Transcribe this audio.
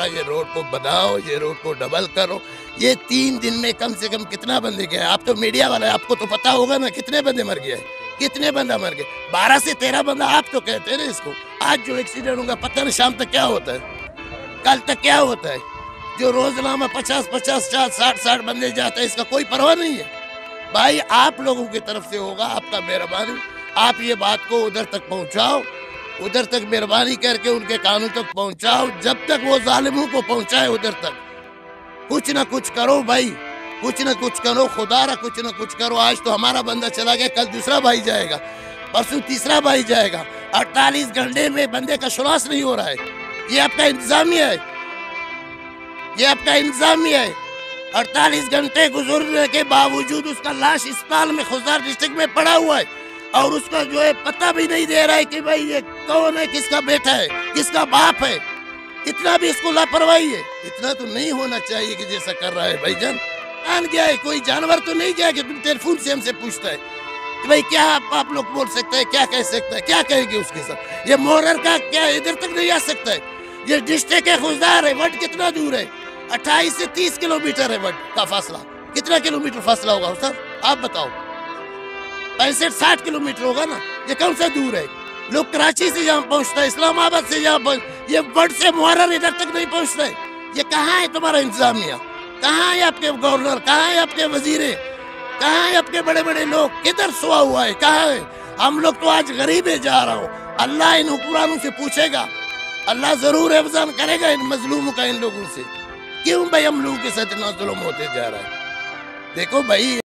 دوبارہ یہ روڈ کو بناؤ، یہ روڈ کو ڈبل کرو۔ یہ 3 دن میں کم سے کم کتنا بندے گئے؟ آپ تو میڈیا والا ہے، آپ کو تو پتا ہوگا نا کتنے بندے مر گئے، کتنے بندہ مر گئے؟ 12 سے 13 بندہ آپ تو کہتے ہیں نا اس کو۔ آج جو ایکسیڈنٹ ہوگا پتہ نہیں شام تک کیا ہوتا ہے، کل تک کیا ہوتا ہے۔ جو روزنامہ 50 60 بندے جاتے ہیں، اس کا کوئی پرواہ نہیں ہے۔ بھائی آپ لوگوں کی طرف سے ہوگا، آپ کا مہربانی، آپ یہ بات کو ادھر تک پہنچاؤ، ادھر تک مہربانی کر کے ان کے قانون تک پہنچاؤ۔ جب تک وہ ظالموں کو پہنچائے ادھر تک کچھ نہ کچھ کرو بھائی، کچھ نہ کچھ کرو، خدا را کچھ نہ کچھ کرو۔ آج تو ہمارا بندہ چلا گیا، کل دوسرا بھائی جائے گا، پرسوں تیسرا بھائی جائے گا۔ 48 گھنٹے میں بندے کا شناس نہیں ہو رہا ہے۔ یہ آپ کا انتظامیہ ہے، یہ آپ کا انتظامیہ ہے۔ 48 گھنٹے گزرنے کے باوجود اس کا لاش اسپتال میں خوزدار ڈسٹرکٹ میں پڑا ہوا ہے، اور اس کا جو ہے پتہ بھی نہیں دے رہا ہے کہ بھائی یہ کون ہے، کس کا بیٹا ہے، کس کا باپ ہے۔ اتنا بھی اس کو لاپرواہی ہے۔ اتنا تو نہیں ہونا چاہیے کہ جیسا کر رہا ہے بھائی جان۔ جان گیا ہے، کوئی جانور تو نہیں گیا کہ تم ٹیلی فون سے ہم سے پوچھتا ہے کہ بھائی کیا آپ لوگ بول سکتے ہیں، کیا کہہ سکتا ہے، کیا کہیں گے اس کے ساتھ؟ یہ مورر کا کیا ادھر تک نہیں آ سکتا ہے؟ یہ ڈسٹرکٹ کے خوزدار ہے، وڈ کتنا دور ہے؟ 28 سے 30 کلومیٹر ہے وڈ کا فاصلہ۔ کتنا کلومیٹر فاصلہ ہوگا سر؟ آپ بتاؤ۔ 65-60 کلومیٹر ہوگا نا۔ یہ کون سا دور ہے؟ لوگ کراچی سے جہاں پہنچتا ہے، اسلام آباد سے جہاں پہنچ، یہ وڈ سے محرر ادھر تک نہیں پہنچتا ہے۔ یہ کہاں ہے تمہارا انتظامیہ؟ کہاں ہے آپ کے گورنر؟ کہاں ہے آپ کے وزیریں؟ کہاں ہے آپ کے بڑے بڑے لوگ؟ کدھر سوا ہوا ہے؟ کہاں ہے؟ ہم لوگ تو آج غریب ہے جا رہا ہوں۔ اللہ ان حکمرانوں سے پوچھے گا، اللہ ضرور احسان کرے گا ان مظلوموں کا، ان لوگوں سے۔ کیوں بھائی ہم لوگوں کے ساتھ اتنا ظلم ہوتے جا رہا ہے؟ دیکھو بھائی